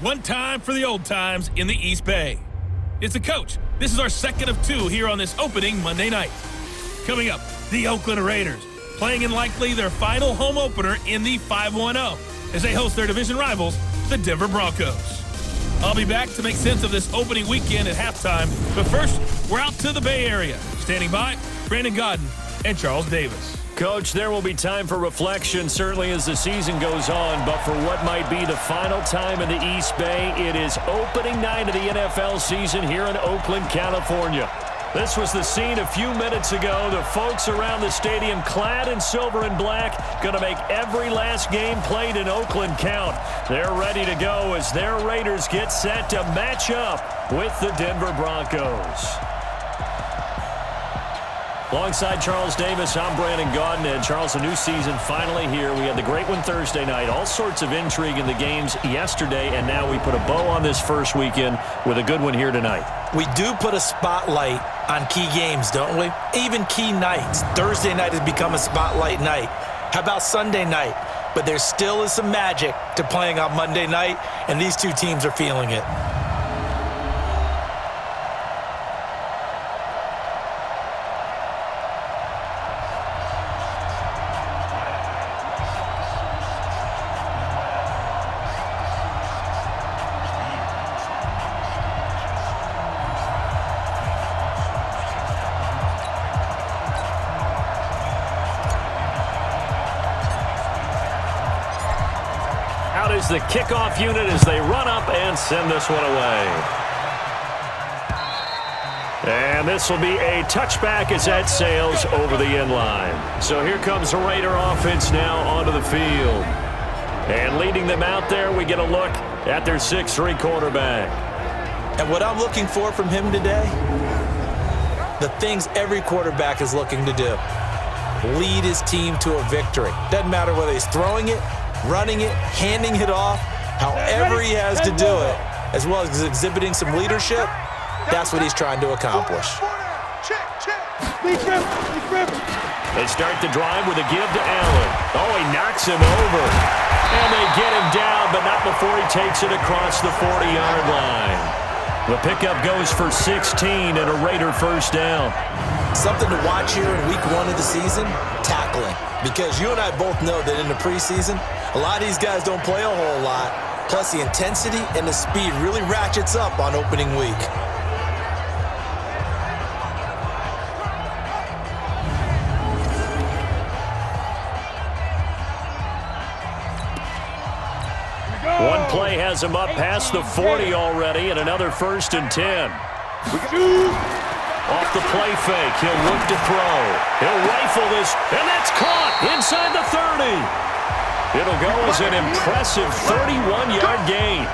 One time for the old times in the East Bay. It's the coach. This is our second of two here on this opening Monday night. Coming up, the Oakland Raiders, playing in likely their final home opener in the 5-1-0 as they host their division rivals, the Denver Broncos. I'll be back to make sense of this opening weekend at halftime, but first, we're out to the Bay Area. Standing by, Brandon Godden and Charles Davis. Coach, there will be time for reflection, certainly as the season goes on, but for what might be the final time in the East Bay, it is opening night of the NFL season here in Oakland, California. This was the scene a few minutes ago. The folks around the stadium clad in silver and black going to make every last game played in Oakland count. They're ready to go as their Raiders get set to match up with the Denver Broncos. Alongside Charles Davis, I'm Brandon Godden. And Charles, a new season finally here. We had the great one Thursday night. All sorts of intrigue in the games yesterday, and now we put a bow on this first weekend with a good one here tonight. We do put a spotlight on key games, don't we? Even key nights. Thursday night has become a spotlight night. How about Sunday night? But there still is some magic to playing on Monday night, and these two teams are feeling it. Is the kickoff unit as they run up and send this one away. And this will be a touchback as that sails over the end line. So here comes the Raider offense now onto the field. And leading them out there, we get a look at their 6'3" quarterback. And what I'm looking for from him today, the things every quarterback is looking to do. Lead his team to a victory. Doesn't matter whether he's throwing it, running it, handing it off, however he has to do it, as well as exhibiting some leadership, that's what he's trying to accomplish. They start the drive with a give to Allen. Oh, he knocks him over. And they get him down, but not before he takes it across the 40-yard line. The pickup goes for 16 and a Raider first down. Something to watch here in week 1 of the season, tackling. Because you and I both know that in the preseason, a lot of these guys don't play a whole lot. Plus, the intensity and the speed really ratchets up on opening week. One play has him up past the 40 already, and another 1st and 10. Off the play fake, he'll look to throw. He'll rifle this, and that's caught inside the 30. It'll go as an impressive 31-yard gain.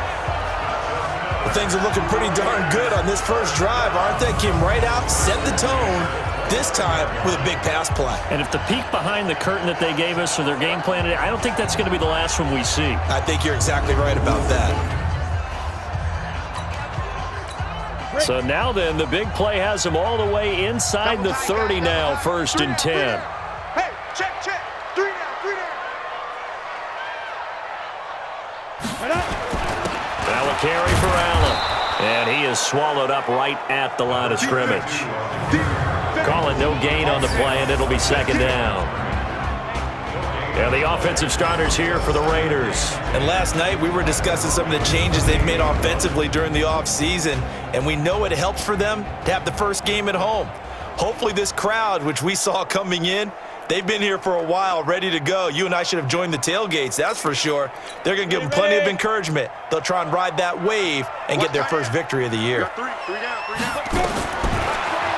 Well, things are looking pretty darn good on this first drive, aren't they? Came right out, set the tone, this time with a big pass play. And if the peek behind the curtain that they gave us for their game plan today, I don't think that's going to be the last one we see. I think you're exactly right about that. So now then, the big play has him all the way inside the 30 now, 1st and 10. Hey, check. 3 down. Now a carry for Allen. And he is swallowed up right at the line of scrimmage. Call it no gain on the play, and it'll be 2nd down. And the offensive starters here for the Raiders. And last night we were discussing some of the changes they've made offensively during the offseason, and we know it helps for them to have the first game at home. Hopefully this crowd, which we saw coming in, they've been here for a while, ready to go. You and I should have joined the tailgates, that's for sure. They're going to give them plenty of encouragement. They'll try and ride that wave and get their first victory of the year.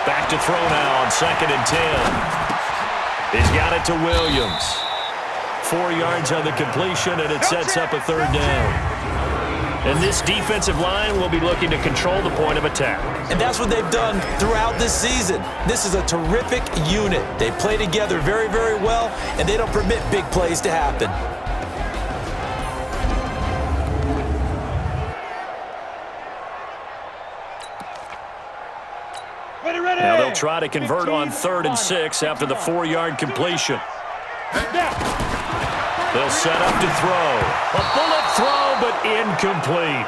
Back to throw now on 2nd and 10. He's got it to Williams. 4 yards on the completion, and it sets up a 3rd down. And this defensive line will be looking to control the point of attack. And that's what they've done throughout this season. This is a terrific unit. They play together very, very well, and they don't permit big plays to happen. Now they'll try to convert on 3rd and 6 after the 4-yard completion. They'll set up to throw. A bullet throw, but incomplete.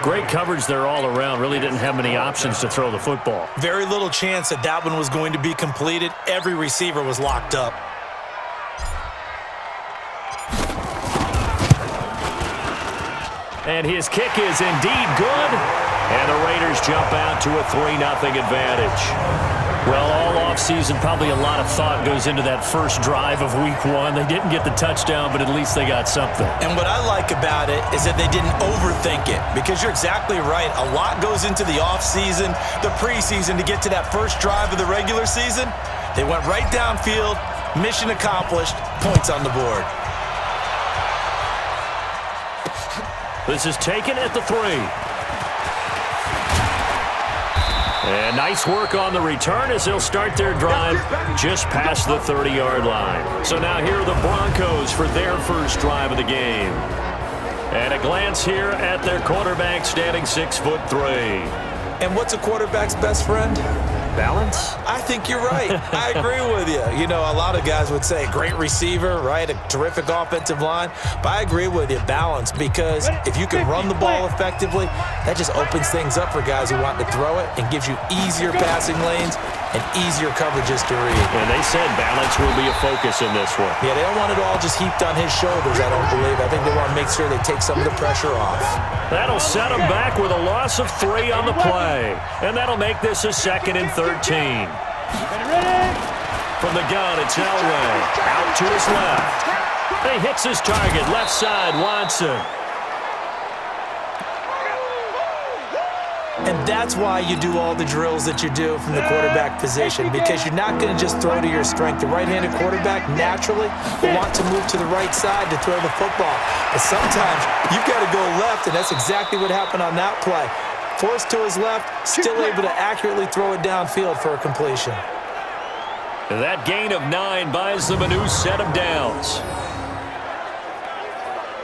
Great coverage there all around. Really didn't have many options to throw the football. Very little chance that that one was going to be completed. Every receiver was locked up. And his kick is indeed good. And the Raiders jump out to a 3-0 advantage. Well, all offseason, probably a lot of thought goes into that first drive of Week 1. They didn't get the touchdown, but at least they got something. And what I like about it is that they didn't overthink it, because you're exactly right. A lot goes into the offseason, the preseason, to get to that first drive of the regular season. They went right downfield, mission accomplished, points on the board. This is taken at the 3. And nice work on the return as they'll start their drive just past the 30-yard line. So now here are the Broncos for their first drive of the game. And a glance here at their quarterback, standing 6'3". And what's a quarterback's best friend? Balance? I think you're right. I agree with you. You know, a lot of guys would say great receiver, right? A terrific offensive line. But I agree with you, balance, because if you can run the ball effectively, that just opens things up for guys who want to throw it and gives you easier passing lanes and easier coverages to read. And they said balance will be a focus in this one. Yeah, they don't want it all just heaped on his shoulders, I don't believe. I think they want to make sure they take some of the pressure off. That'll set them back with a loss of 3 on the play. And that'll make this a 2nd and 13. From the gun, it's Elway. Out to his left. He hits his target, left side, Watson. And that's why you do all the drills that you do from the quarterback position, because you're not going to just throw to your strength. The right-handed quarterback naturally will want to move to the right side to throw the football. But sometimes you've got to go left, and that's exactly what happened on that play. Forced to his left, still able to accurately throw it downfield for a completion. That gain of 9 buys them a new set of downs.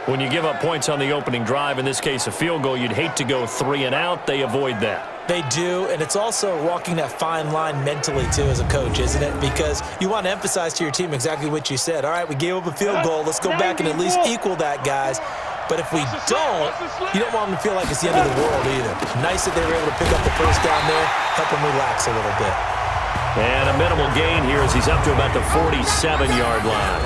When you give up points on the opening drive, in this case a field goal, you'd hate to go 3 and out. They avoid that. They do, and it's also walking that fine line mentally, too, as a coach, isn't it? Because you want to emphasize to your team exactly what you said. All right, we gave up a field goal. Let's go back and at least equal that, guys. But if we don't, you don't want them to feel like it's the end of the world either. Nice that they were able to pick up the first down there, help them relax a little bit. And a minimal gain here as he's up to about the 47-yard line.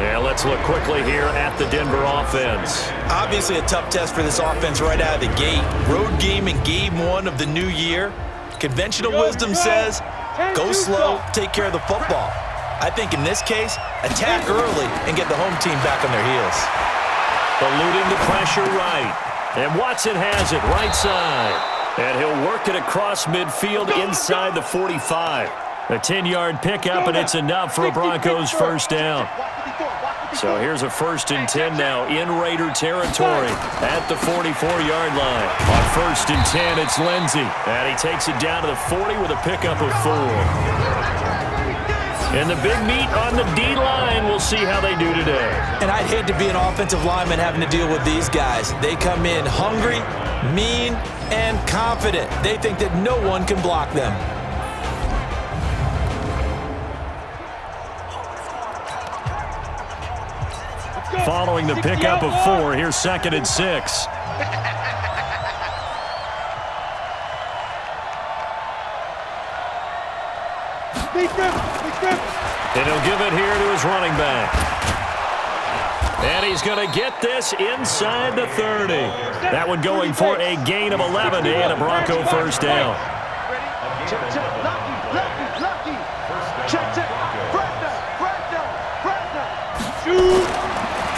And let's look quickly here at the Denver offense. Obviously a tough test for this offense right out of the gate. Road game in game 1 of the new year. Conventional wisdom says, go slow, take care of the football. I think in this case, attack early and get the home team back on their heels. Eluding the pressure right. And Watson has it right side. And he'll work it across midfield inside the 45. A 10-yard pickup, and it's enough for a Broncos first down. So here's a 1st and 10 now in Raider territory at the 44-yard line. On 1st and 10, it's Lindsey. And he takes it down to the 40 with a pickup of 4. And the big meat on the D-line, we'll see how they do today. And I'd hate to be an offensive lineman having to deal with these guys. They come in hungry, mean, and confident. They think that no one can block them. Following the pickup of 4, here's 2nd and 6. And he'll give it here to his running back. And he's going to get this inside the 30. That one going for a gain of 11 and a Bronco first down.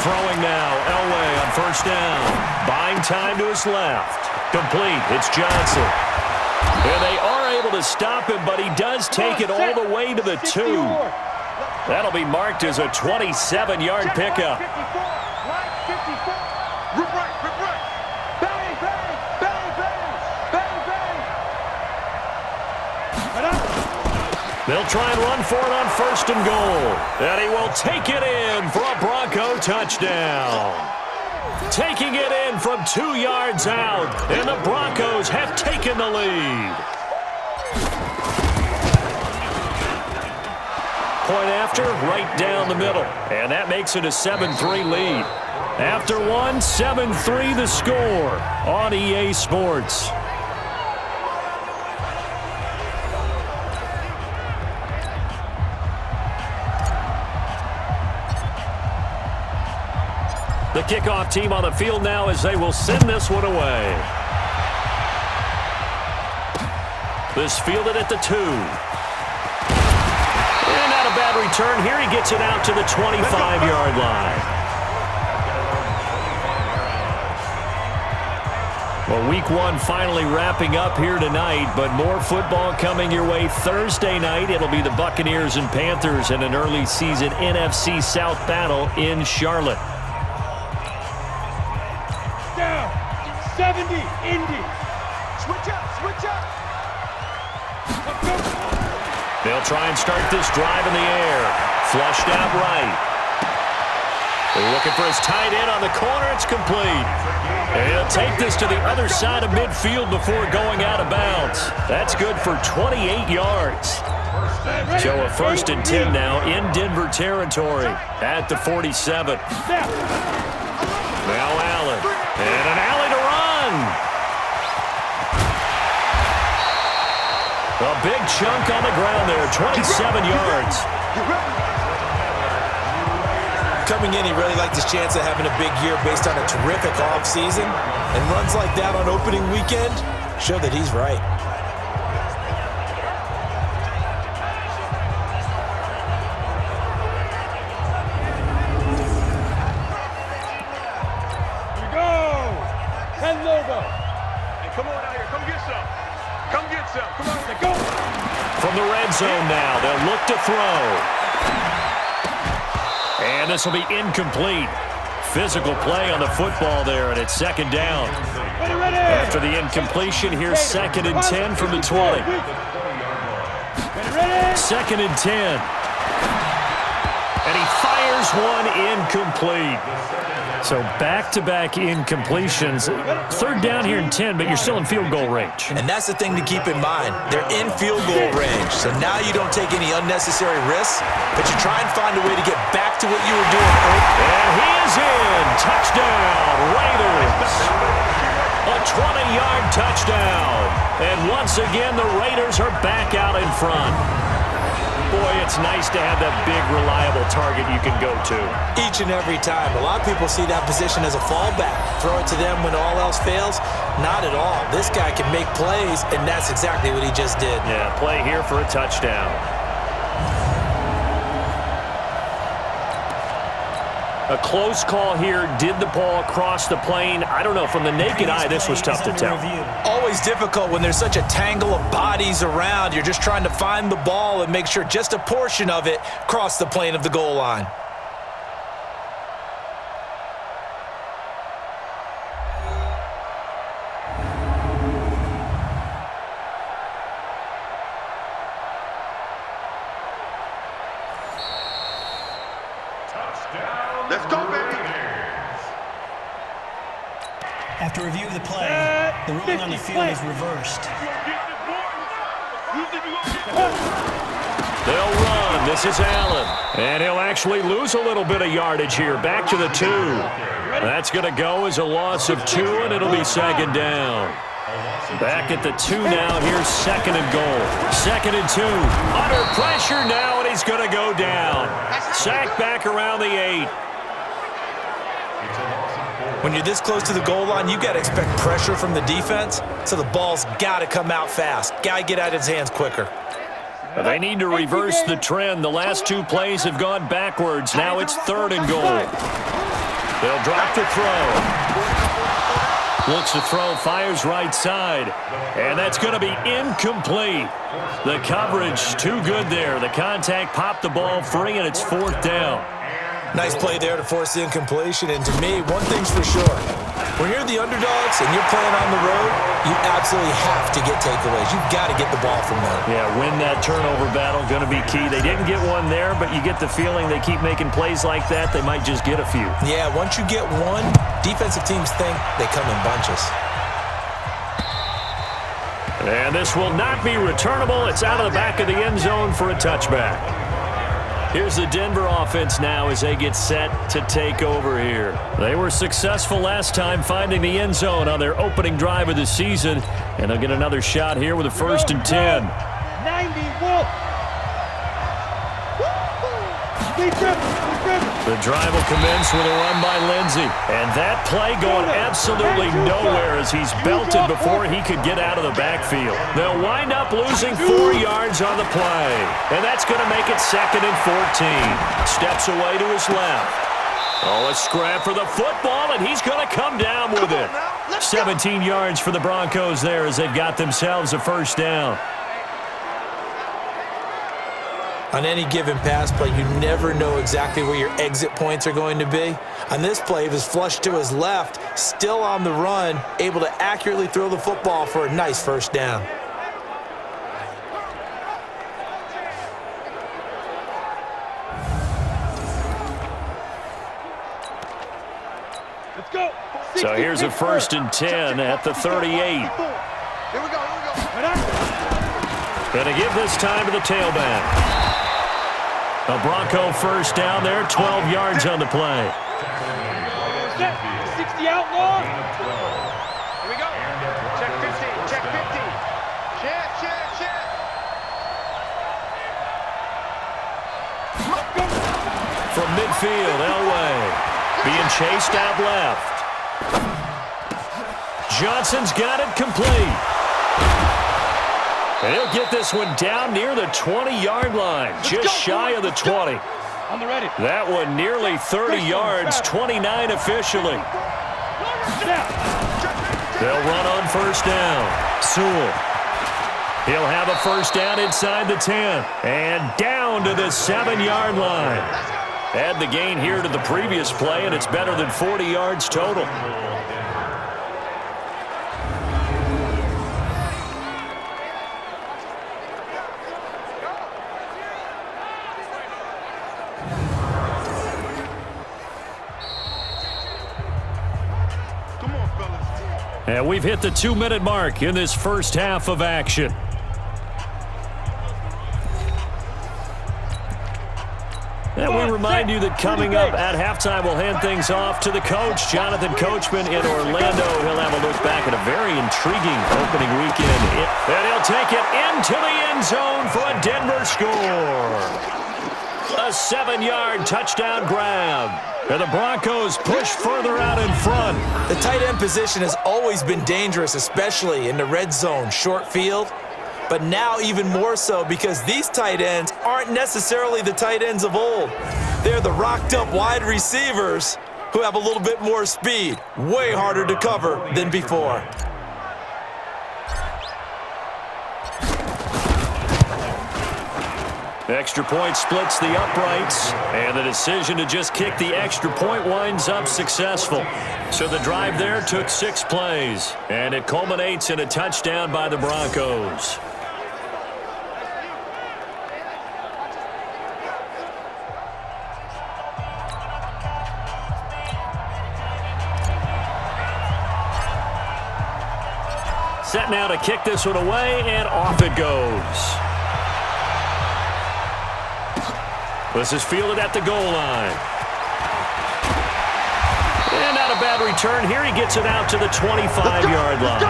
Throwing now, Elway on first down. Buying time to his left. Complete, it's Johnson. And they are able to stop him, but he does take it all the way to the 2. That'll be marked as a 27-yard pickup. They'll try and run for it on 1st and goal. And he will take it in for a Bronco touchdown. Taking it in from 2 yards out. And the Broncos have taken the lead. point after, right down the middle. And that makes it a 7-3 lead. After one, 7-3 the score on EA Sports. The kickoff team on the field now as they will send this one away. This fielded at the 2. And not a bad return here. He gets it out to the 25-yard line. Well, week one finally wrapping up here tonight, but more football coming your way Thursday night. It'll be the Buccaneers and Panthers in an early season NFC South battle in Charlotte. 70, Indy. Switch up, switch up. They'll try and start this drive in the air. Flushed out right. They're looking for his tight end on the corner. It's complete. And he'll take this to the other side of midfield before going out of bounds. That's good for 28 yards. So a 1st and 10 now in Denver territory at the 47. Now Allen. And an alley to run. A big chunk on the ground there, 27 yards. Coming in, he really liked his chance of having a big year based on a terrific offseason. And runs like that on opening weekend show that he's right. Come on out here. Come get some. Come get some. Come on. Go. From the red zone now, they'll look to throw. And this will be incomplete. Physical play on the football there, and it's 2nd down. Ready. After the incompletion, here's 2nd and 10 from the 20. Ready. 2nd and 10. And he fires one incomplete. So back-to-back incompletions. 3rd down here and 10, but you're still in field goal range. And that's the thing to keep in mind. They're in field goal range. So now you don't take any unnecessary risks, but you try and find a way to get back to what you were doing earlier. And he is in. Touchdown, Raiders. A 20-yard touchdown. And once again, the Raiders are back out in front. Boy, it's nice to have that big, reliable target you can go to. Each and every time. A lot of people see that position as a fallback. Throw it to them when all else fails. Not at all. This guy can make plays, and that's exactly what he just did. Yeah, play here for a touchdown. A close call here. Did the ball cross the plane? I don't know. From the naked eye, this was tough to tell. Always difficult when there's such a tangle of bodies around. You're just trying to find the ball and make sure just a portion of it crossed the plane of the goal line. Let's go, baby. After review of the play, the ruling on the field is reversed. They'll run. This is Allen. And he'll actually lose a little bit of yardage here. Back to the 2. That's going to go as a loss of 2, and it'll be 2nd down. Back at the 2 now. Here's 2nd and goal. 2nd and 2. Under pressure now, and he's going to go down. Sacked back around the 8. When you're this close to the goal line, you got to expect pressure from the defense, so the ball's got to come out fast. Got to get out of his hands quicker. They need to reverse the trend. The last 2 plays have gone backwards. Now it's 3rd and goal. They'll drop the throw. Looks to throw, fires right side. And that's going to be incomplete. The coverage too good there. The contact popped the ball free, and it's 4th down. Nice play there to force the incompletion. And to me, one thing's for sure. When you're the underdogs and you're playing on the road, you absolutely have to get takeaways. You've got to get the ball from them. Yeah, win that turnover battle, going to be key. They didn't get one there, but you get the feeling they keep making plays like that, they might just get a few. Yeah, once you get one, defensive teams think they come in bunches. And this will not be returnable. It's out of the back of the end zone for a touchback. Here's the Denver offense now as they get set to take over here. They were successful last time finding the end zone on their opening drive of the season, and they'll get another shot here with a 1st and 10. 90, The drive will commence with a run by Lindsey. And that play going absolutely nowhere as he's belted before he could get out of the backfield. They'll wind up losing 4 yards on the play. And that's going to make it 2nd and 14. Steps away to his left. Oh, a scrap for the football, and he's going to come down with it. 17 yards for the Broncos there as they've got themselves a 1st down. On any given pass play, you never know exactly where your exit points are going to be. On this play, he was flushed to his left, still on the run, able to accurately throw the football for a nice 1st down. Let's go. So here's a 1st and 10 at the 38. Here we go. Going to give this time to the tailback. A Bronco 1st down there, 12 yards on the play. 60 out long. Here we go. Check 50. Check 50. Check. From midfield, Elway being chased out left. Johnson's got it complete. And he'll get this one down near the 20-yard line, just shy of the 20. On the ready. That one nearly 30 yards, 29 officially. They'll run on 1st down. Sewell. He'll have a 1st down inside the 10. And down to the 7-yard line. Add the gain here to the previous play, and it's better than 40 yards total. And we've hit the 2-minute mark in this 1st half of action. And we remind you that coming up at halftime, we'll hand things off to the coach, Jonathan Coachman in Orlando. He'll have a look back at a very intriguing opening weekend. And he'll take it into the end zone for a Denver score. A 7-yard touchdown grab. And the Broncos push further out in front. The tight end position has always been dangerous, especially in the red zone, short field. But now even more so because these tight ends aren't necessarily the tight ends of old. They're the rocked-up wide receivers who have a little bit more speed. Way harder to cover than before. Extra point splits the uprights, and the decision to just kick the extra point winds up successful. So the drive there took 6 plays, and it culminates in a touchdown by the Broncos. Set now to kick this one away, and off it goes. This is fielded at the goal line. And not a bad return here. He gets it out to the 25-yard line.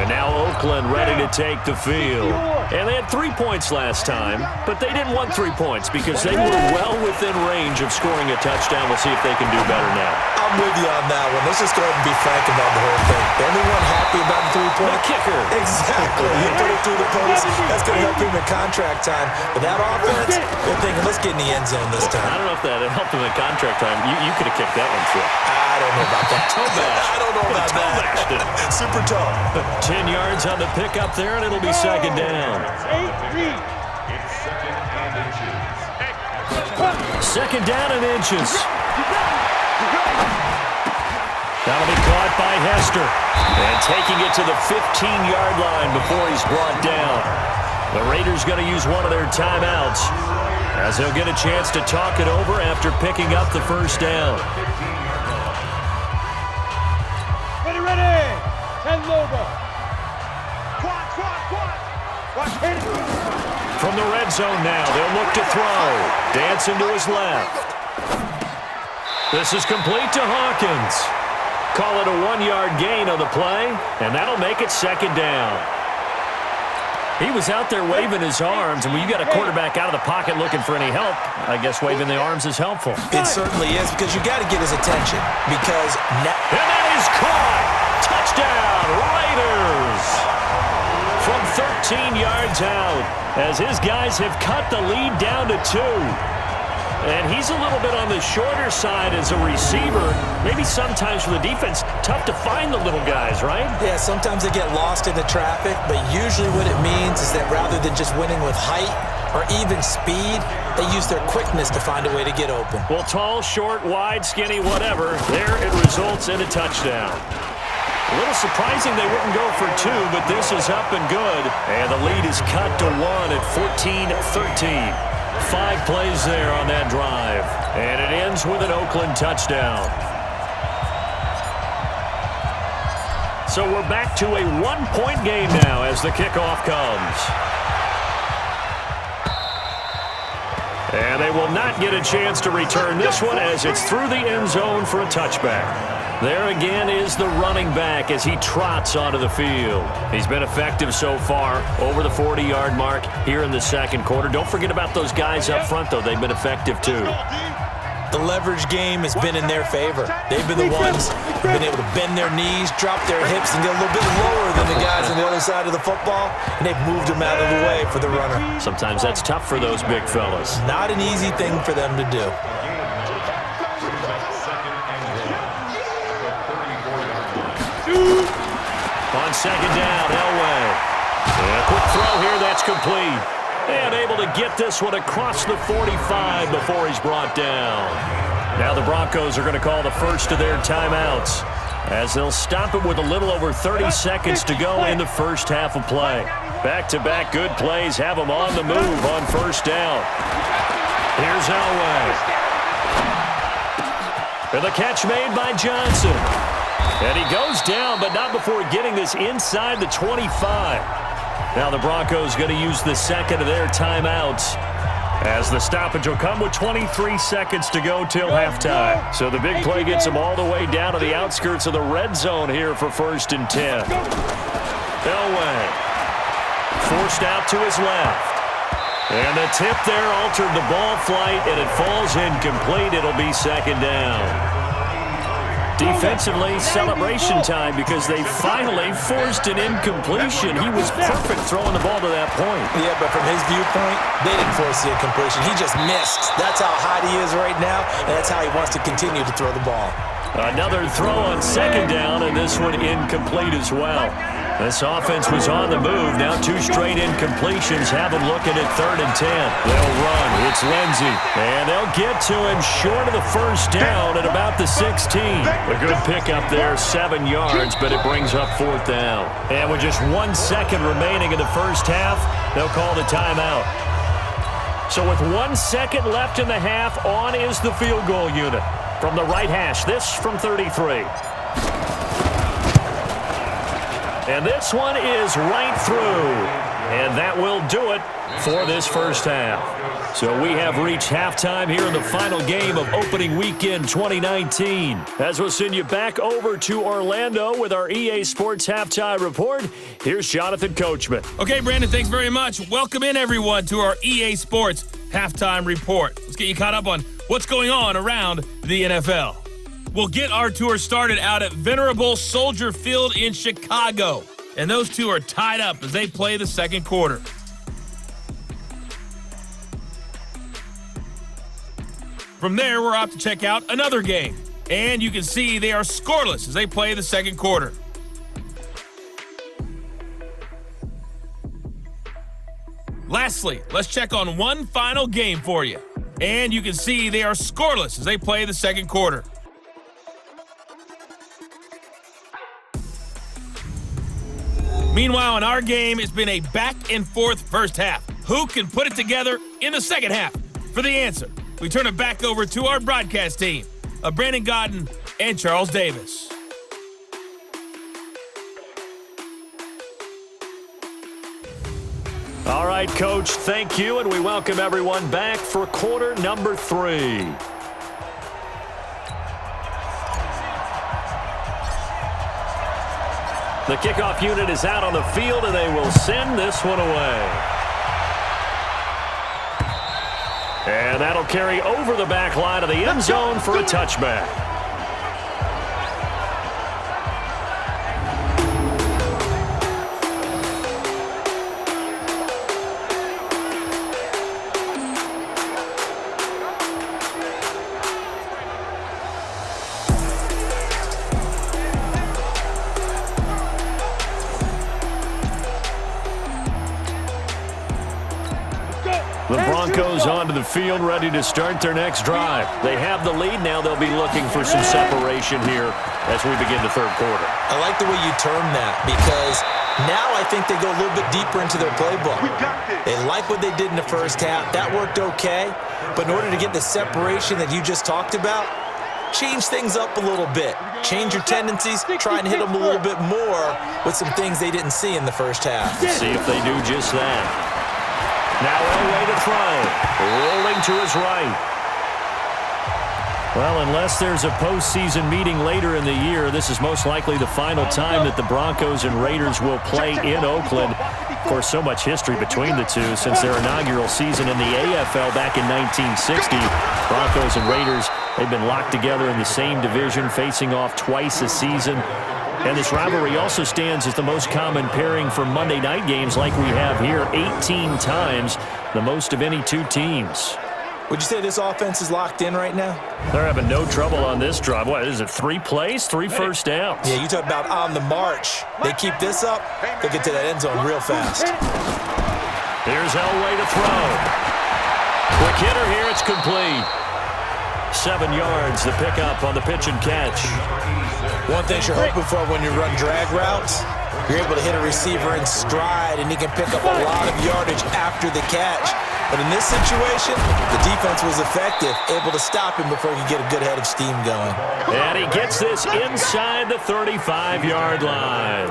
And now Oakland ready to take the field. And they had 3 points last time, but they didn't want 3 points because they were well within range of scoring a touchdown. We'll see if they can do better now. I'm with you on that one. Let's just go ahead and be frank about the whole thing. The only one happy about the 3-point? The kicker. Exactly. He put it through the post. That's going to help him in contract time. But that offense, they're thinking, let's get in the end zone this time. I don't know if that helped him in contract time. You could have kicked that one through. I don't know about that. Toe bash. I don't know about that. Super tough. 10 yards on the pickup there, and it'll be 2nd down. 2nd down and inches. That'll be caught by Hester. And taking it to the 15-yard line before he's brought down. The Raiders going to use one of their timeouts as they'll get a chance to talk it over after picking up the 1st down. Ready. 10 Lobo. Quad. Watch, hit it. From the red zone now, they'll look to throw. Dancing to his left. This is complete to Hawkins. Call it a 1-yard gain on the play, and that'll make it second down. He was out there waving his arms, and when you got a quarterback out of the pocket looking for any help, I guess waving the arms is helpful. It certainly is, because you got to get his attention. Because now, and that is caught. Touchdown, Raiders. From 13 yards out, as his guys have cut the lead down to 2. And he's a little bit on the shorter side as a receiver. Maybe sometimes for the defense, tough to find the little guys, right? yeah, sometimes they get lost in the traffic, but usually what it means is that rather than just winning with height or even speed, they use their quickness to find a way to get open. Well, tall, short, wide, skinny, whatever, there it results in a touchdown. A little surprising they wouldn't go for 2, but this is up and good. And the lead is cut to 1 at 14-13. 5 plays there on that drive. And it ends with an Oakland touchdown. So we're back to a 1-point game now as the kickoff comes. And they will not get a chance to return this one as it's through the end zone for a touchback. There again is the running back as he trots onto the field. He's been effective so far, over the 40-yard mark here in the second quarter. Don't forget about those guys up front, though. They've been effective, too. The leverage game has been in their favor. They've been the ones who've been able to bend their knees, drop their hips, and get a little bit lower than the guys on the other side of the football, and they've moved them out of the way for the runner. Sometimes that's tough for those big fellas. Not an easy thing for them to do. On second down, Elway. And a quick throw here, that's complete. And able to get this one across the 45 before he's brought down. Now the Broncos are going to call the first of their timeouts as they'll stop it with a little over 30 seconds to go in the first half of play. Back-to-back good plays have them on the move on first down. Here's Elway. And the catch made by Johnson. And he goes down, but not before getting this inside the 25. Now the Broncos going to use the second of their timeouts as the stoppage will come with 23 seconds to go till halftime. So the big play gets them all the way down to the outskirts of the red zone here for 1st and 10. Elway forced out to his left. And the tip there altered the ball flight, and it falls incomplete. It'll be second down. Defensively, celebration time because they finally forced an incompletion. He was perfect throwing the ball to that point. Yeah, but from his viewpoint, they didn't force the incompletion. He just missed. That's how hot he is right now, and that's how he wants to continue to throw the ball. Another throw on second down, and this one incomplete as well. This offense was on the move. Now 2 straight incompletions have them looking at 3rd and 10. They'll run. It's Lindsey. And they'll get to him short of the first down at about the 16. A good pickup there, 7 yards, but it brings up 4th down. And with just 1 second remaining in the first half, they'll call the timeout. So with 1 second left in the half, on is the field goal unit. From the right hash, this from 33. And this one is right through. And that will do it for this first half. So we have reached halftime here in the final game of opening weekend 2019. As we'll send you back over to Orlando with our EA Sports Halftime Report, here's Jonathan Coachman. Okay, Brandon, thanks very much. Welcome in, everyone, to our EA Sports Halftime Report. Let's get you caught up on what's going on around the NFL. We'll get our tour started out at Venerable Soldier Field in Chicago. And those two are tied up as they play the second quarter. From there, we're off to check out another game. And you can see they are scoreless as they play the second quarter. Lastly, let's check on one final game for you. And you can see they are scoreless as they play the second quarter. Meanwhile, in our game, it's been a back-and-forth first half. Who can put it together in the second half? For the answer, we turn it back over to our broadcast team of Brandon Godden and Charles Davis. All right, Coach, thank you, and we welcome everyone back for quarter number 3. The kickoff unit is out on the field, and they will send this one away. And that'll carry over the back line of the end zone for a touchback. The Broncos onto the field, ready to start their next drive. They have the lead. Now they'll be looking for some separation here as we begin the third quarter. I like the way you term that, because now I think they go a little bit deeper into their playbook. They like what they did in the first half. That worked okay. But in order to get the separation that you just talked about, change things up a little bit. Change your tendencies. Try and hit them a little bit more with some things they didn't see in the first half. See if they do just that. Now Elway to throw. Rolling to his right. Well, unless there's a postseason meeting later in the year, this is most likely the final time that the Broncos and Raiders will play in Oakland. Of course, so much history between the two since their inaugural season in the AFL back in 1960. Broncos and Raiders, they've been locked together in the same division, facing off twice a season. And this rivalry also stands as the most common pairing for Monday night games like we have here, 18 times, the most of any two teams. Would you say this offense is locked in right now? They're having no trouble on this drive. What is it, 3 plays, 3 first downs? Yeah, you talk about on the march. They keep this up, they'll get to that end zone real fast. Here's Elway to throw. Quick hitter here, it's complete. 7 yards, the pickup on the pitch and catch. One thing you're hoping for when you run drag routes, you're able to hit a receiver in stride, and he can pick up a lot of yardage after the catch. But in this situation, the defense was effective, able to stop him before he could get a good head of steam going. And he gets this inside the 35-yard line.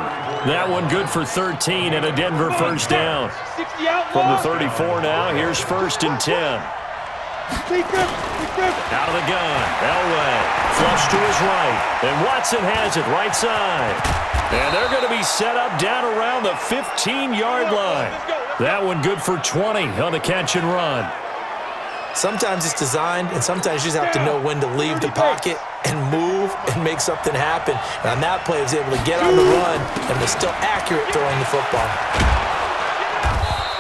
That one good for 13 and a Denver first down. From the 34 now, here's 1st and 10. Out of the gun, Elway, flush to his right, and Watson has it right side. And they're going to be set up down around the 15-yard line. That one good for 20 on the catch and run. Sometimes it's designed, and sometimes you just have to know when to leave the pocket and move and make something happen. And on that play, he was able to get on the run and was still accurate throwing the football.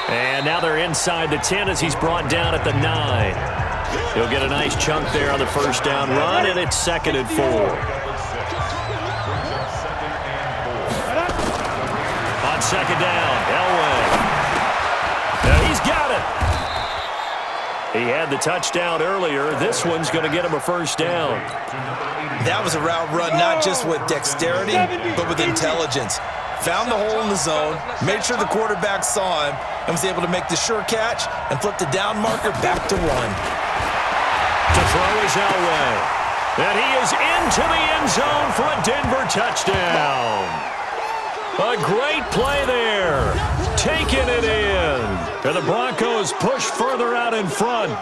And now they're inside the 10 as he's brought down at the 9. He'll get a nice chunk there on the first down run, and it's 2nd and 4. On 2nd down, Elway. Now he's got it. He had the touchdown earlier. This one's going to get him a first down. That was a route run not just with dexterity, but with intelligence. Found the hole in the zone, made sure the quarterback saw him, and was able to make the sure catch and flip the down marker back to 1. To throw is Elway. And he is into the end zone for a Denver touchdown. A great play there. Taking it in. And the Broncos push further out in front.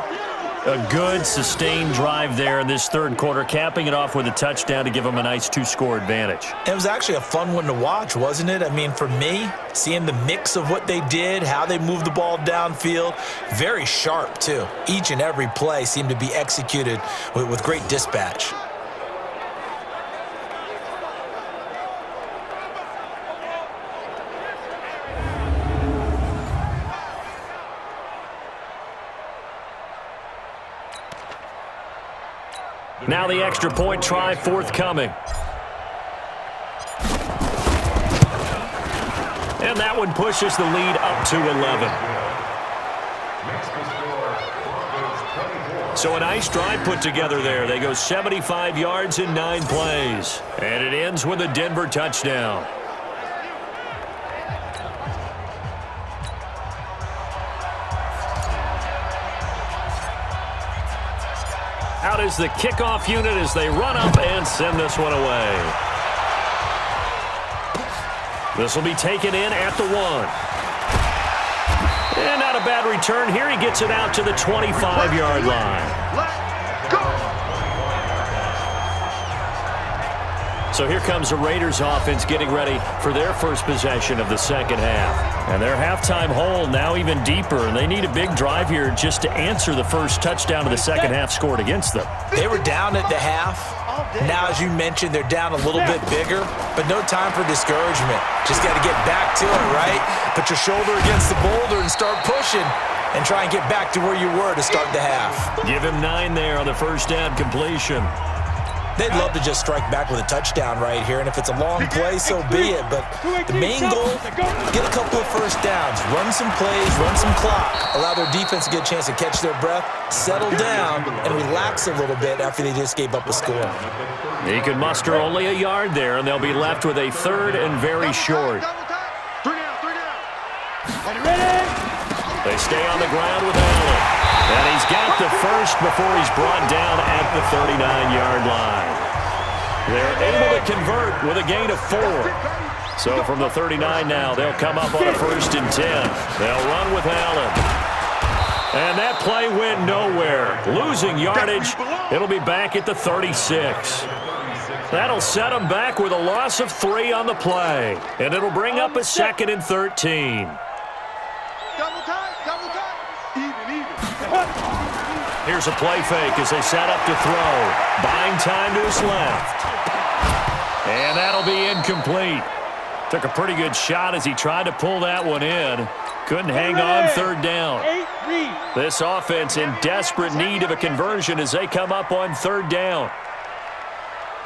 A good, sustained drive there in this third quarter, capping it off with a touchdown to give them a nice 2-score advantage. It was actually a fun one to watch, wasn't it? I mean, for me, seeing the mix of what they did, how they moved the ball downfield, very sharp, too. Each and every play seemed to be executed with great dispatch. Now the extra point try forthcoming. And that one pushes the lead up to 11. So a nice drive put together there. They go 75 yards in 9 plays. And it ends with a Denver touchdown. Out is the kickoff unit as they run up and send this one away. This will be taken in at the 1. And not a bad return here. He gets it out to the 25-yard line. Let's go. So here comes the Raiders offense getting ready for their first possession of the second half. And their halftime hole now even deeper, and they need a big drive here just to answer the first touchdown of the second half scored against them. They were down at the half. Now, as you mentioned, they're down a little bit bigger, but no time for discouragement. Just got to get back to it, right? Put your shoulder against the boulder and start pushing and try and get back to where you were to start the half. Give him 9 there on the first down completion. They'd love to just strike back with a touchdown right here, and if it's a long play, so be it. But the main goal, get a couple of first downs, run some plays, run some clock, allow their defense to get a chance to catch their breath, settle down, and relax a little bit after they just gave up a score. He could muster only a yard there, and they'll be left with a third and very short. 3 down. Ready? They stay on the ground with Allen. And he's got the first before he's brought down at the 39-yard line. They're able to convert with a gain of 4. So from the 39 now, they'll come up on a 1st and 10. They'll run with Allen. And that play went nowhere. Losing yardage. It'll be back at the 36. That'll set them back with a loss of 3 on the play. And it'll bring up a 2nd and 13. Double time. Even. Here's a play fake as they set up to throw. Buying time to his left. And that'll be incomplete. Took a pretty good shot as he tried to pull that one in. Couldn't hang on 3rd down. This offense in desperate need of a conversion as they come up on 3rd down.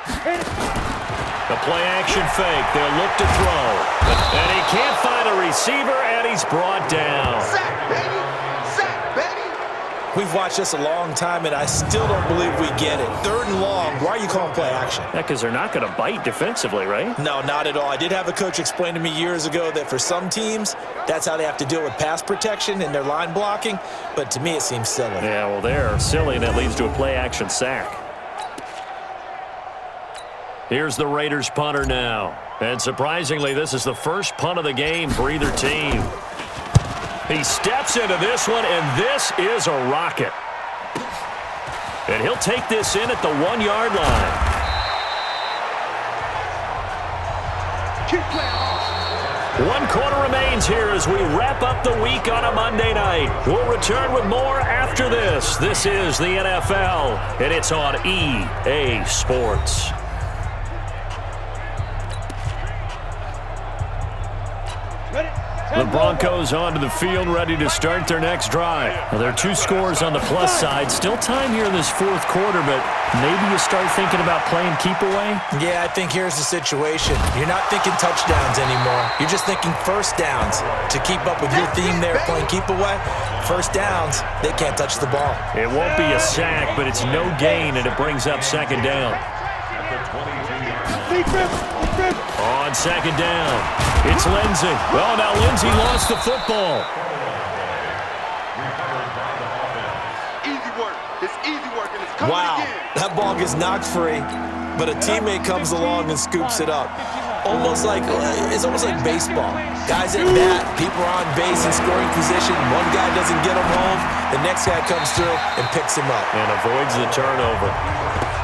The play action fake. They'll look to throw. And he can't find a receiver, and he's brought down. Sack, baby. We've watched this a long time, and I still don't believe we get it. 3rd and long. Why are you calling play action? Yeah, because they're not going to bite defensively, right? No, not at all. I did have a coach explain to me years ago that for some teams, that's how they have to deal with pass protection and their line blocking. But to me, it seems silly. Yeah, well, they're silly, and that leads to a play action sack. Here's the Raiders punter now. And surprisingly, this is the first punt of the game for either team. He steps into this one, and this is a rocket. And he'll take this in at the 1-yard line. 1 quarter remains here as we wrap up the week on a Monday night. We'll return with more after this. This is the NFL, and it's on EA Sports. The Broncos onto the field, ready to start their next drive. Now, there are 2 scores on the plus side. Still time here in this 4th quarter, but maybe you start thinking about playing keep away? Yeah, I think here's the situation. You're not thinking touchdowns anymore. You're just thinking first downs. To keep up with your theme there, playing keep away, first downs, they can't touch the ball. It won't be a sack, but it's no gain, and it brings up 2nd down. On 2nd down, it's Lindsey. Well, now Lindsey lost the football. Easy work. It's easy work, and it's coming again. That ball gets knocked free, but a teammate comes along and scoops it up. It's almost like baseball. Guys at bat, people are on base in scoring position. One guy doesn't get him home. The next guy comes through and picks him up. And avoids the turnover.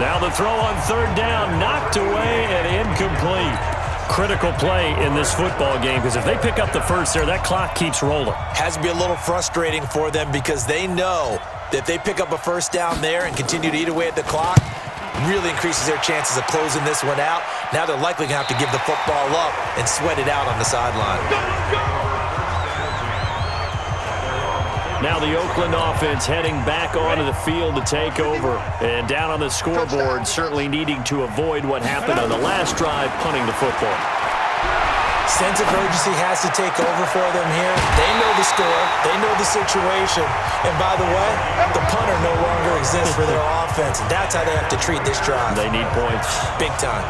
Now the throw on 3rd down, knocked away and incomplete. Critical play in this football game because if they pick up the first there, that clock keeps rolling. Has to be a little frustrating for them because they know that if they pick up a first down there and continue to eat away at the clock, really increases their chances of closing this one out. Now they're likely going to have to give the football up and sweat it out on the sideline. Now the Oakland offense heading back onto the field to take over. And down on the scoreboard, certainly needing to avoid what happened on the last drive, punting the football. Sense of urgency has to take over for them here. They know the score. They know the situation. And by the way, the punter no longer exists for their offense. And that's how they have to treat this drive. They need points. Big time.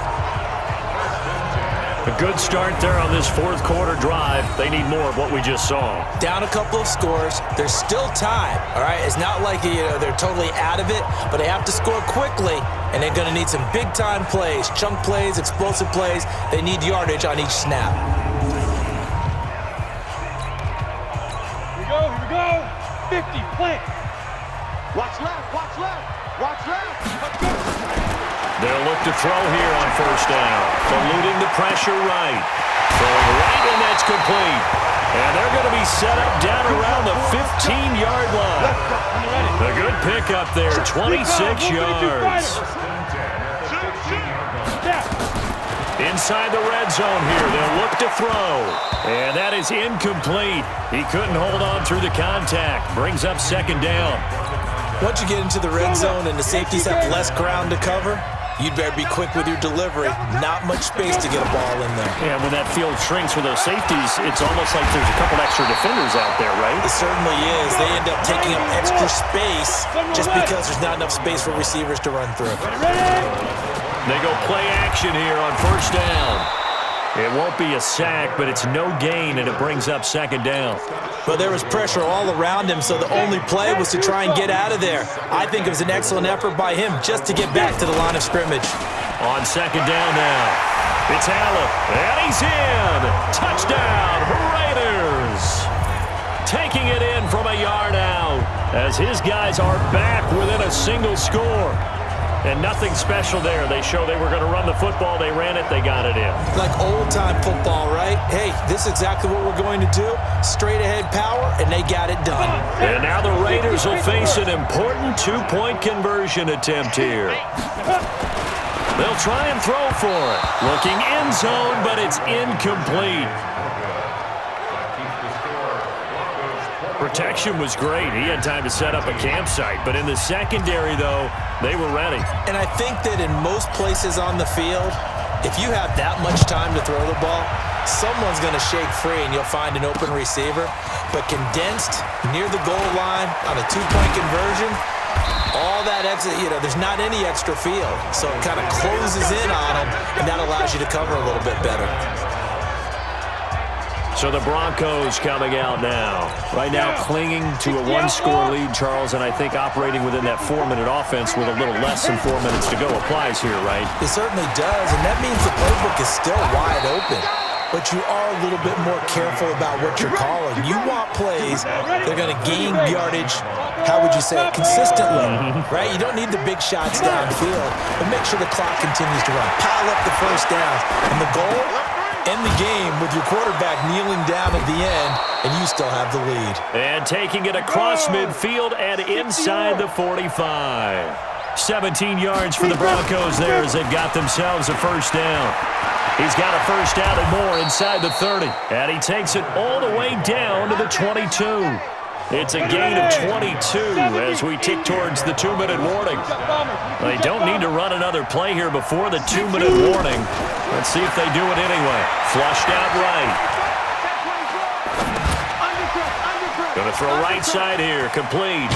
A good start there on this 4th quarter drive. They need more of what we just saw. Down a couple of scores. There's still time, all right? It's not like they're totally out of it, but they have to score quickly, and they're going to need some big-time plays, chunk plays, explosive plays. They need yardage on each snap. Here we go. Go. 50. Plant. Watch left, watch left, watch left. Let's go. They'll look to throw here on first down. Eluding the pressure right. Throwing right, and that's complete. And they're going to be set up down around the 15-yard line. A good pickup there, 26 yards. Inside the red zone here, they'll look to throw. And that is incomplete. He couldn't hold on through the contact. Brings up second down. Once you get into the red zone and the safeties have less ground to cover, you'd better be quick with your delivery. Not much space to get a ball in there. Yeah, when that field shrinks with those safeties, it's almost like there's a couple extra defenders out there, right? It certainly is. They end up taking up extra space just because there's not enough space for receivers to run through. They go play action here on first down. It won't be a sack, but it's no gain, and it brings up second down. But there was pressure all around him, so the only play was to try and get out of there. I think it was an excellent effort by him just to get back to the line of scrimmage. On second down now, it's Allen, and he's in. Touchdown, Raiders. Taking it in from a yard out as his guys are back within a single score. And nothing special there. They show they were going to run the football. They ran it. They got it in. Like old-time football, right? Hey, this is exactly what we're going to do. Straight-ahead power, and they got it done. And now the Raiders will face an important two-point conversion attempt here. They'll try and throw for it. Looking end zone, but it's incomplete. Protection was great. He had time to set up a campsite. But in the secondary, though, they were ready. And I think that in most places on the field, if you have that much time to throw the ball, someone's going to shake free and you'll find an open receiver. But condensed near the goal line on a two-point conversion, all that extra, there's not any extra field. So it kind of closes in on them, and that allows you to cover a little bit better. So the Broncos coming out now. Right now clinging to a one-score lead, Charles, and I think operating within that 4-minute offense with a little less than 4 minutes to go applies here, right? It certainly does, and that means the playbook is still wide open. But you are a little bit more careful about what you're calling. You want plays that are going to gain yardage, how would you say it, consistently, right? You don't need the big shots downfield, but make sure the clock continues to run. Pile up the first down, and the goal, end the game with your quarterback kneeling down at the end, and you still have the lead. And taking it across midfield and inside the 45. 17 yards for the Broncos there as they've got themselves a first down. He's got a first down and more inside the 30. And he takes it all the way down to the 22. It's a gain of 22 as we tick towards the 2-minute warning. They don't need to run another play here before the 2-minute warning. Let's see if they do it anyway. Flushed out right. Going to throw right side here. Complete.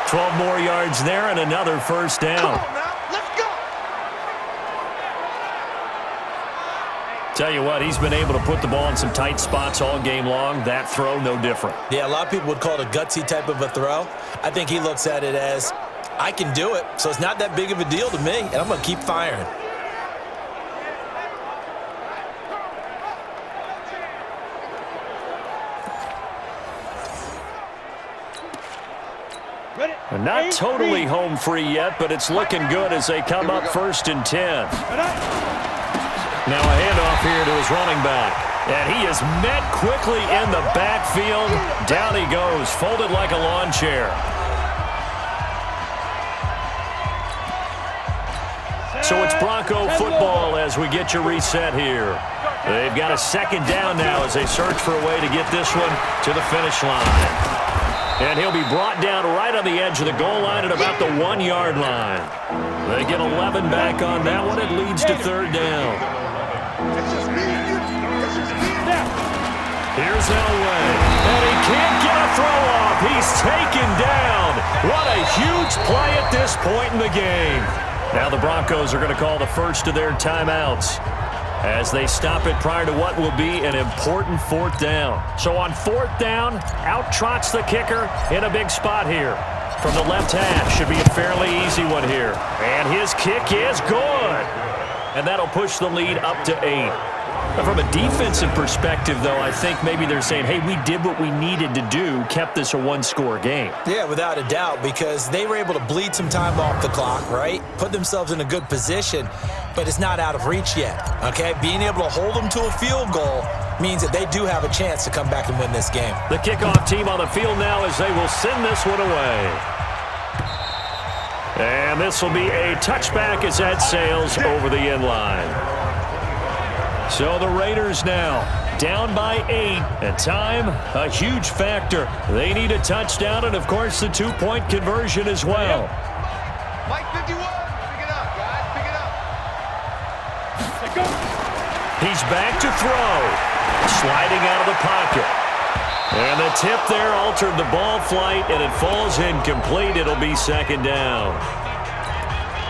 12 more yards there and another first down. Tell you what, he's been able to put the ball in some tight spots all game long. That throw, no different. Yeah, a lot of people would call it a gutsy type of a throw. I think he looks at it as, I can do it, so it's not that big of a deal to me, and I'm going to keep firing. And not totally home free yet, but it's looking good as they come up 1st and 10. Now a handoff here to his running back. And he is met quickly in the backfield. Down he goes, folded like a lawn chair. So it's Bronco football as we get your reset here. They've got a second down now as they search for a way to get this one to the finish line. And he'll be brought down right on the edge of the goal line at about the 1-yard line. They get 11 back on that one. It leads to 3rd down. Here's Elway, and he can't get a throw off. He's taken down. What a huge play at this point in the game. Now the Broncos are going to call the first of their timeouts as they stop it prior to what will be an important 4th down. So on 4th down, out trots the kicker in a big spot here. From the left half, should be a fairly easy one here. And his kick is good. And that'll push the lead up to 8. From a defensive perspective, though, I think maybe they're saying, hey, we did what we needed to do, kept this a one-score game. Yeah, without a doubt, because they were able to bleed some time off the clock, right? Put themselves in a good position, but it's not out of reach yet, okay? Being able to hold them to a field goal means that they do have a chance to come back and win this game. The kickoff team on the field now as they will send this one away. And this will be a touchback as that sails over the end line. So the Raiders now down by 8, and time a huge factor. They need a touchdown and, of course, the two-point conversion as well. Mike 51, pick it up, guys, pick it up. He's back to throw, sliding out of the pocket. And the tip there altered the ball flight, and it falls incomplete. It'll be second down.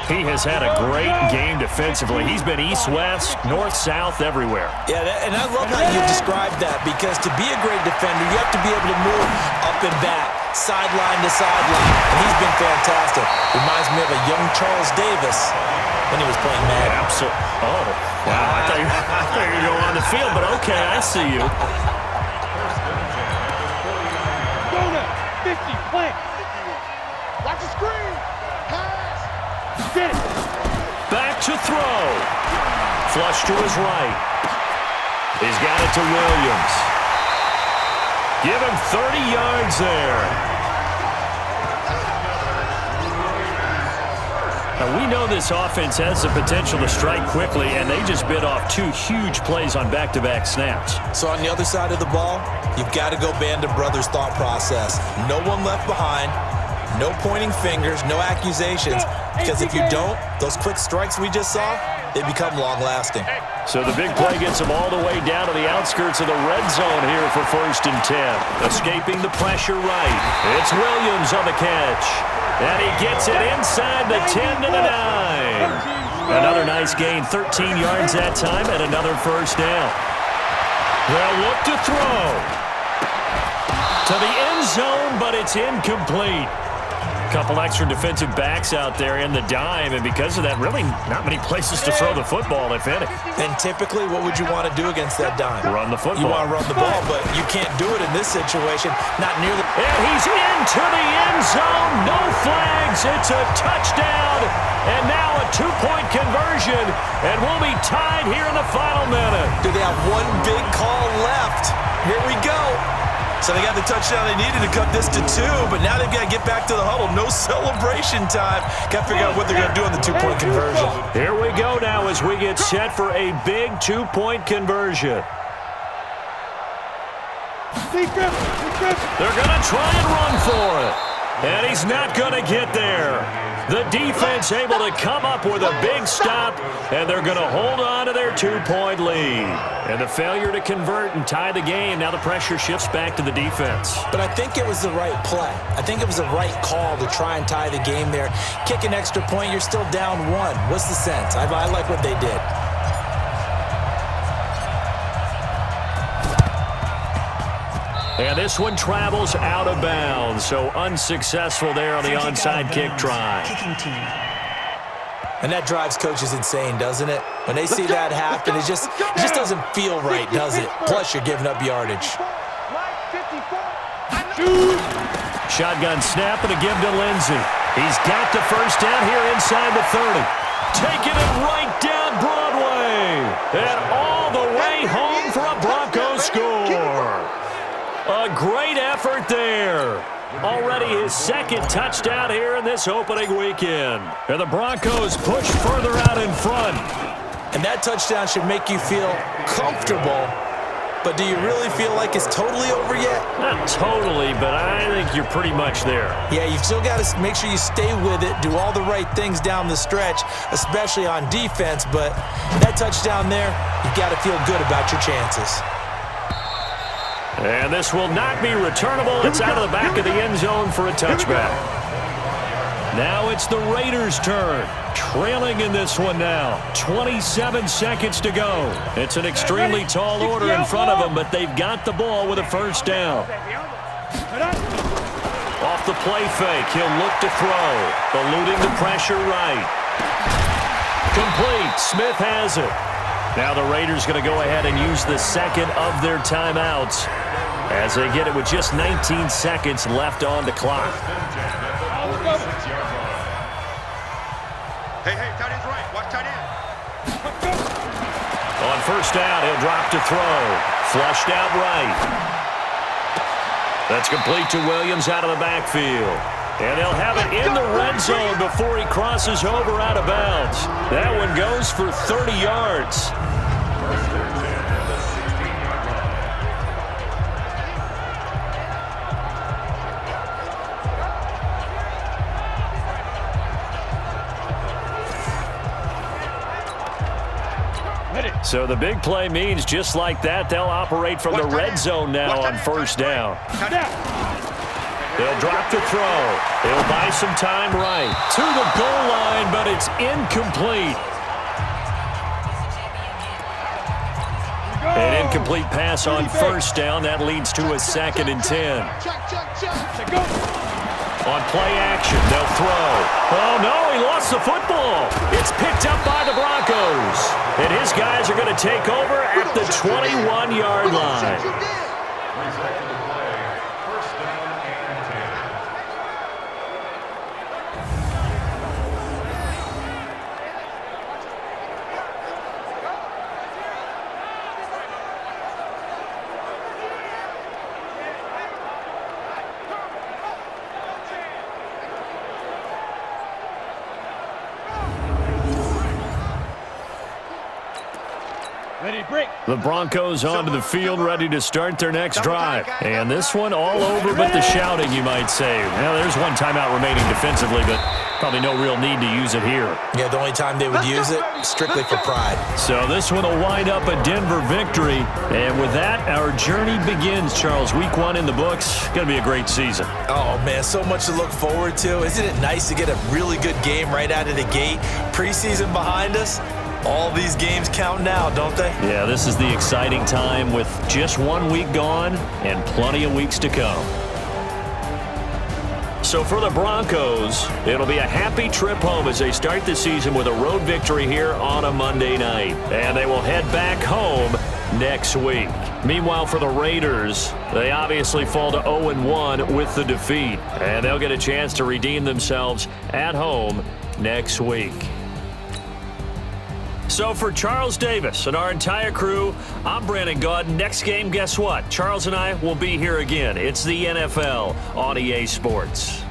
He has had a great game defensively. He's been east-west, north-south, everywhere. Yeah, and I love how you described that, because to be a great defender, you have to be able to move up and back, sideline to sideline, and he's been fantastic. Reminds me of a young Charles Davis when he was playing Madden. Absolutely. Oh, wow. I thought you were going on the field, but okay, I see you. Go now. 50, plant. Watch the screen. Pass. Get it. Back to throw. Flush to his right. He's got it to Williams. Give him 30 yards there. Now, we know this offense has the potential to strike quickly, and they just bit off 2 huge plays on back-to-back snaps. So on the other side of the ball, you've got to go Band of Brothers thought process. No one left behind. No pointing fingers, no accusations, because if you don't, those quick strikes we just saw, they become long-lasting. So the big play gets them all the way down to the outskirts of the red zone here for 1st and 10. Escaping the pressure right. It's Williams on the catch. And he gets it inside the 10 to the 9. Another nice gain, 13 yards that time, and another first down. They'll look to throw to the end zone, but it's incomplete. Couple extra defensive backs out there in the dime, and because of that, really not many places to throw the football, if any. And typically, what would you want to do against that dime? Run the football. You want to run the ball, but you can't do it in this situation. Not nearly. And he's into the end zone. No flags. It's a touchdown. And now a 2-point conversion. And we'll be tied here in the final minute. Do they have one big call left? Here we go. So they got the touchdown they needed to cut this to 2, but now they've got to get back to the huddle. No celebration time. Got to figure out what they're going to do on the 2-point conversion. Here we go now as we get set for a big 2-point conversion. They're going to try and run for it. And he's not going to get there. The defense able to come up with a big stop, and they're going to hold on to their 2-point lead. And the failure to convert and tie the game, now the pressure shifts back to the defense. But I think it was the right play. I think it was the right call to try and tie the game there. Kick an extra point, you're still down 1. What's the sense? I like what they did. And this one travels out of bounds, so unsuccessful there on the onside kick try. Kicking team. And that drives coaches insane, doesn't it? When they see that happen, it just doesn't feel right, does it? Plus, you're giving up yardage. Shotgun snap and a give to Lindsey. He's got the first down here inside the 30. Taking it right down Broadway. And all the way home for a Broncos score. A great effort there. Already his 2nd touchdown here in this opening weekend. And the Broncos push further out in front. And that touchdown should make you feel comfortable. But do you really feel like it's totally over yet? Not totally, but I think you're pretty much there. Yeah, you've still got to make sure you stay with it, do all the right things down the stretch, especially on defense. But that touchdown there, you've got to feel good about your chances. And this will not be returnable. It's out of the back of the end zone for a touchback. Now it's the Raiders' turn. Trailing in this one now. 27 seconds to go. It's an extremely tall order in front of them, but they've got the ball with a first down. Off the play fake, he'll look to throw. Eluding the pressure right. Complete. Smith has it. Now the Raiders going to go ahead and use the second of their timeouts as they get it with just 19 seconds left on the clock. Hey, tight end's right. Watch tight end. On first down, he'll drop to throw. Flushed out right. That's complete to Williams out of the backfield. And they'll have it in the red zone before he crosses over out of bounds. That one goes for 30 yards. So the big play means just like that, they'll operate from the red zone now on first down. They'll drop to throw. They'll buy some time right to the goal line, but it's incomplete. An incomplete pass on first down. That leads to a 2nd and 10. On play action, they'll throw. Oh, no, he lost the football. It's picked up by the Broncos. And his guys are going to take over at the 21-yard line. The Broncos onto the field, ready to start their next drive. And this one all over but the shouting, you might say. Well, there's one timeout remaining defensively, but probably no real need to use it here. Yeah, the only time they would use it, strictly for pride. So this one will wind up a Denver victory. And with that, our journey begins, Charles. Week 1 in the books. Going to be a great season. Oh, man, so much to look forward to. Isn't it nice to get a really good game right out of the gate? Preseason behind us. All these games count now, don't they? Yeah, this is the exciting time with just 1 week gone and plenty of weeks to come. So for the Broncos, it'll be a happy trip home as they start the season with a road victory here on a Monday night. And they will head back home next week. Meanwhile, for the Raiders, they obviously fall to 0-1 with the defeat. And they'll get a chance to redeem themselves at home next week. So for Charles Davis and our entire crew, I'm Brandon Gaudin. Next game, guess what? Charles and I will be here again. It's the NFL on EA Sports.